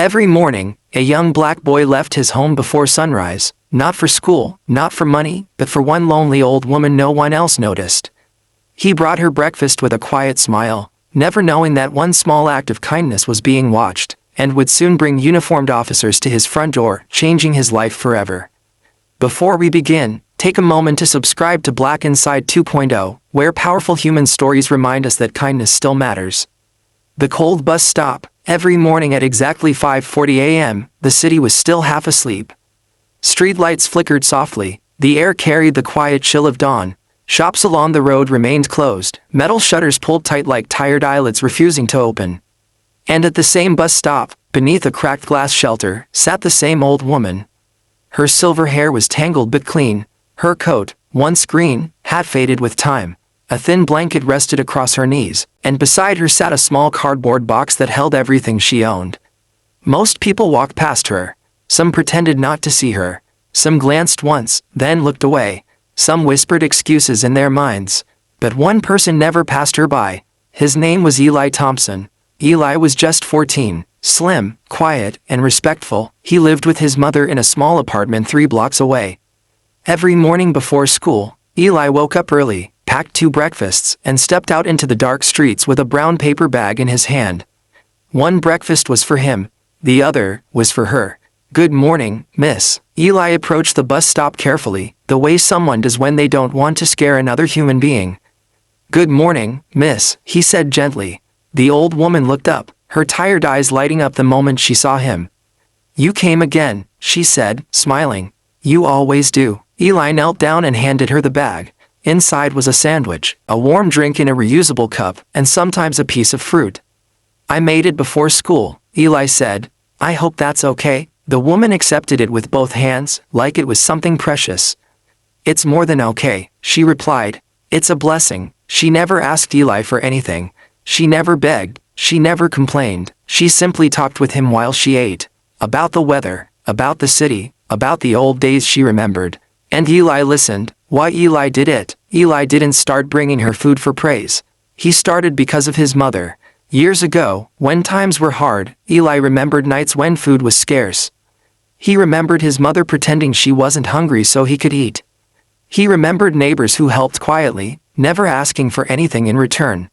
Every morning, a young black boy left his home before sunrise, not for school, not for money, but for one lonely old woman no one else noticed. He brought her breakfast with a quiet smile, never knowing that one small act of kindness was being watched, and would soon bring uniformed officers to his front door, changing his life forever. Before we begin, take a moment to subscribe to Black Inside 2.0, where powerful human stories remind us that kindness still matters. The cold bus stop. Every morning at exactly 5:40 a.m., the city was still half asleep. Streetlights flickered softly, the air carried the quiet chill of dawn. Shops along the road remained closed, metal shutters pulled tight like tired eyelids refusing to open. And at the same bus stop, beneath a cracked glass shelter, sat the same old woman. Her silver hair was tangled but clean. Her coat, once green, had faded with time. A thin blanket rested across her knees, and beside her sat a small cardboard box that held everything she owned. Most people walked past her. Some pretended not to see her. Some glanced once, then looked away. Some whispered excuses in their minds. But one person never passed her by. His name was Eli Thompson. Eli was just 14, slim, quiet, and respectful. He lived with his mother in a small apartment 3 blocks away. Every morning before school, Eli woke up early, packed 2 breakfasts, and stepped out into the dark streets with a brown paper bag in his hand. One breakfast was for him, the other was for her. "Good morning, miss." Eli approached the bus stop carefully, the way someone does when they don't want to scare another human being. "Good morning, miss," he said gently. The old woman looked up, her tired eyes lighting up the moment she saw him. "You came again," she said, smiling. "You always do." Eli knelt down and handed her the bag. Inside was a sandwich, a warm drink in a reusable cup, and sometimes a piece of fruit. "I made it before school," Eli said. "I hope that's okay." The woman accepted it with both hands, like it was something precious. "It's more than okay," she replied. "It's a blessing." She never asked Eli for anything. She never begged. She never complained. She simply talked with him while she ate. About the weather, about the city, about the old days she remembered. And Eli listened. Why Eli did it? Eli didn't start bringing her food for praise. He started because of his mother. Years ago, when times were hard, Eli remembered nights when food was scarce. He remembered his mother pretending she wasn't hungry so he could eat. He remembered neighbors who helped quietly, never asking for anything in return.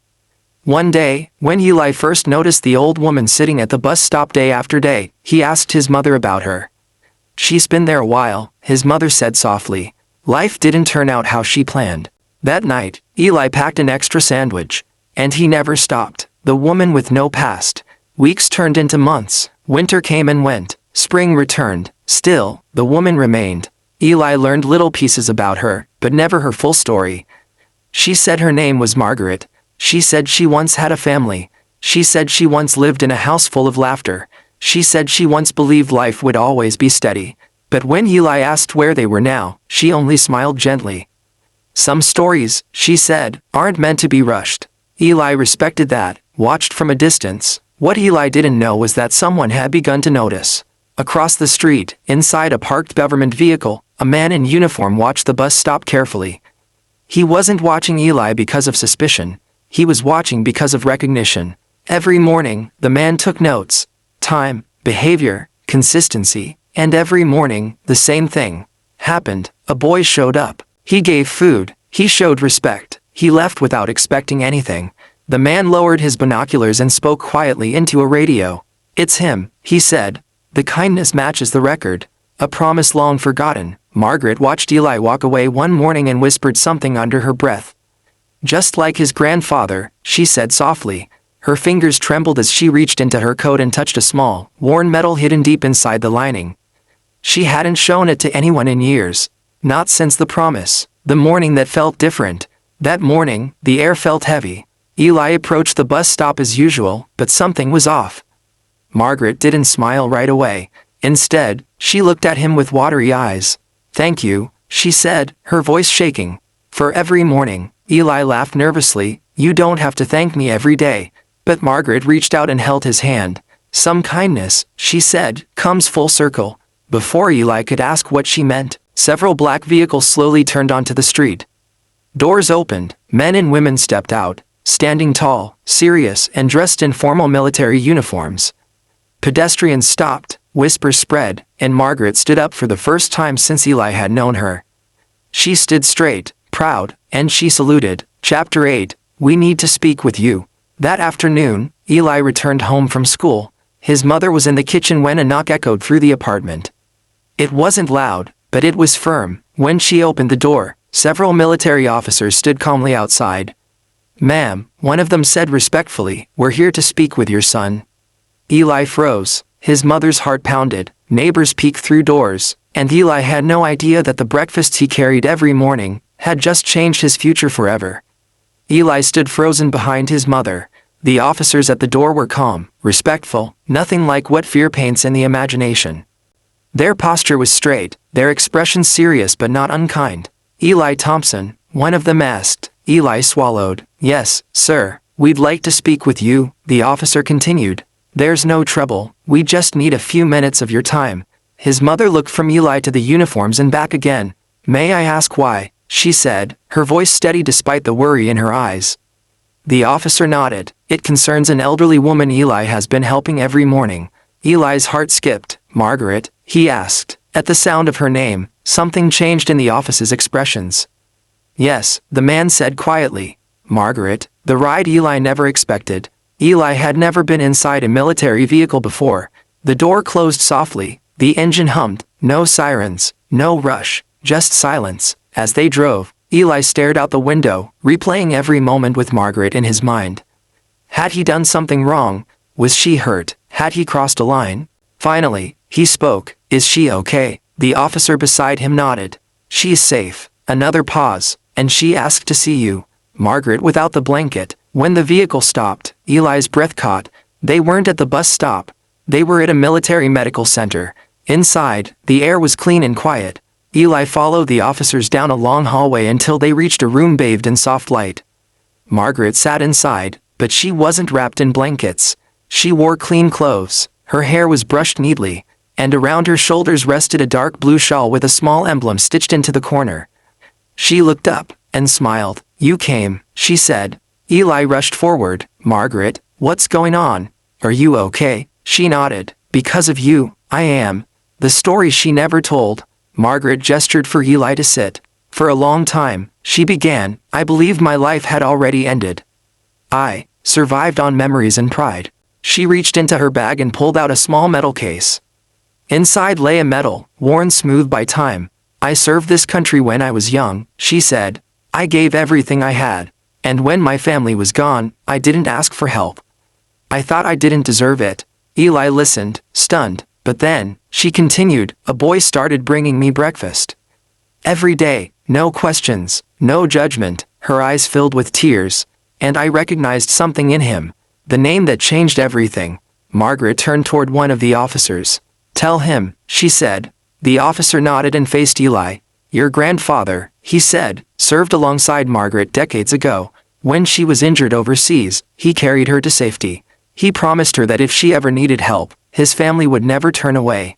One day, when Eli first noticed the old woman sitting at the bus stop day after day, he asked his mother about her. "She's been there a while," his mother said softly. Life didn't turn out how she planned. That night, Eli packed an extra sandwich. And he never stopped. The woman with no past. Weeks turned into months. Winter came and went. Spring returned. Still, the woman remained. Eli learned little pieces about her, but never her full story. She said her name was Margaret. She said she once had a family. She said she once lived in a house full of laughter. She said she once believed life would always be steady. But when Eli asked where they were now, she only smiled gently. "Some stories," she said, "aren't meant to be rushed." Eli respected that, watched from a distance. What Eli didn't know was that someone had begun to notice. Across the street, inside a parked government vehicle, a man in uniform watched the bus stop carefully. He wasn't watching Eli because of suspicion. He was watching because of recognition. Every morning, the man took notes. Time, behavior, consistency. And every morning, the same thing happened. A boy showed up. He gave food. He showed respect. He left without expecting anything. The man lowered his binoculars and spoke quietly into a radio. "It's him," he said. "The kindness matches the record." A promise long forgotten. Margaret watched Eli walk away one morning and whispered something under her breath. "Just like his grandfather," she said softly. Her fingers trembled as she reached into her coat and touched a small, worn metal hidden deep inside the lining. She hadn't shown it to anyone in years. Not since the promise. The morning that felt different. That morning, the air felt heavy. Eli approached the bus stop as usual, but something was off. Margaret didn't smile right away. Instead, she looked at him with watery eyes. "Thank you," she said, her voice shaking. "For every morning." Eli laughed nervously. "You don't have to thank me every day." But Margaret reached out and held his hand. "Some kindness," she said, "comes full circle." Before Eli could ask what she meant, several black vehicles slowly turned onto the street. Doors opened, men and women stepped out, standing tall, serious, and dressed in formal military uniforms. Pedestrians stopped, whispers spread, and Margaret stood up for the first time since Eli had known her. She stood straight, proud, and she saluted. Chapter 8, We Need to Speak with You. That afternoon, Eli returned home from school. His mother was in the kitchen when a knock echoed through the apartment. It wasn't loud, but it was firm. When she opened the door, several military officers stood calmly outside. "Ma'am," one of them said respectfully, "we're here to speak with your son." Eli froze. His mother's heart pounded. Neighbors peeked through doors, and Eli had no idea that the breakfast he carried every morning had just changed his future forever. Eli stood frozen behind his mother. The officers at the door were calm, respectful, nothing like what fear paints in the imagination. Their posture was straight, their expression serious but not unkind. "Eli Thompson," one of them asked. Eli swallowed. "Yes, sir, we'd like to speak with you," the officer continued. "There's no trouble, we just need a few minutes of your time." His mother looked from Eli to the uniforms and back again. "May I ask why?" she said, her voice steady despite the worry in her eyes. The officer nodded. "It concerns an elderly woman Eli has been helping every morning." Eli's heart skipped. "Margaret?" he asked. At the sound of her name, something changed in the officer's expressions. "Yes," the man said quietly. "Margaret," the ride Eli never expected. Eli had never been inside a military vehicle before. The door closed softly, the engine hummed, no sirens, no rush, just silence. As they drove, Eli stared out the window, replaying every moment with Margaret in his mind. Had he done something wrong? Was she hurt? Had he crossed a line? Finally, he spoke. "Is she okay?" The officer beside him nodded. "She's safe." Another pause, and she asked to see you. Margaret without the blanket. When the vehicle stopped, Eli's breath caught. They weren't at the bus stop. They were at a military medical center. Inside, the air was clean and quiet. Eli followed the officers down a long hallway until they reached a room bathed in soft light. Margaret sat inside, but she wasn't wrapped in blankets. She wore clean clothes, her hair was brushed neatly, and around her shoulders rested a dark blue shawl with a small emblem stitched into the corner. She looked up and smiled. "You came," she said. Eli rushed forward. "Margaret, what's going on? Are you okay?" She nodded. "Because of you, I am." The story she never told. Margaret gestured for Eli to sit. "For a long time," she began, "I believed my life had already ended. I survived on memories and pride." She reached into her bag and pulled out a small metal case. Inside lay a medal, worn smooth by time. "I served this country when I was young," she said. "I gave everything I had. And when my family was gone, I didn't ask for help. I thought I didn't deserve it." Eli listened, stunned. "But then," she continued, "a boy started bringing me breakfast. Every day, no questions, no judgment." Her eyes filled with tears. "And I recognized something in him. The name that changed everything." Margaret turned toward one of the officers. "Tell him," she said. The officer nodded and faced Eli. "Your grandfather," he said, "served alongside Margaret decades ago. When she was injured overseas, he carried her to safety. He promised her that if she ever needed help, his family would never turn away."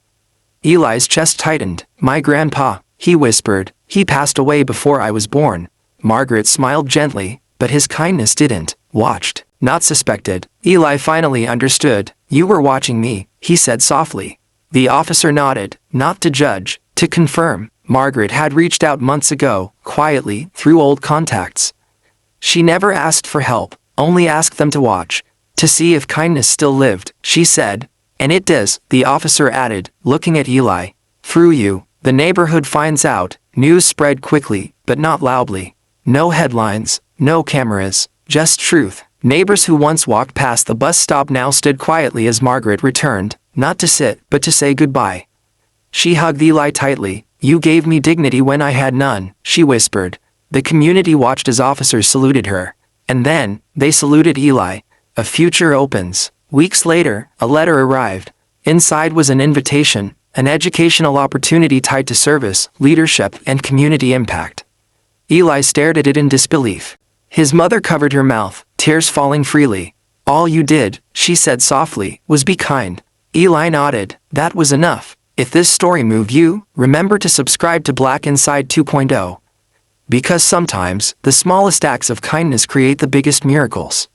Eli's chest tightened. "My grandpa," he whispered, "he passed away before I was born." Margaret smiled gently, but his kindness didn't. "Watched, not suspected." Eli finally understood. "You were watching me," he said softly. The officer nodded, not to judge, to confirm. Margaret had reached out months ago, quietly, through old contacts. She never asked for help, only asked them to watch, to see if kindness still lived, she said. "And it does," the officer added, looking at Eli. "Through you, the neighborhood finds out." News spread quickly, but not loudly. No headlines, no cameras, just truth. Neighbors who once walked past the bus stop now stood quietly as Margaret returned, not to sit, but to say goodbye. She hugged Eli tightly. "You gave me dignity when I had none," she whispered. The community watched as officers saluted her. And then, they saluted Eli. A future opens. Weeks later, a letter arrived. Inside was an invitation, an educational opportunity tied to service, leadership, and community impact. Eli stared at it in disbelief. His mother covered her mouth, tears falling freely. "All you did," she said softly, "was be kind." Eli nodded. "That was enough." If this story moved you, remember to subscribe to Black Inside 2.0. Because sometimes, the smallest acts of kindness create the biggest miracles.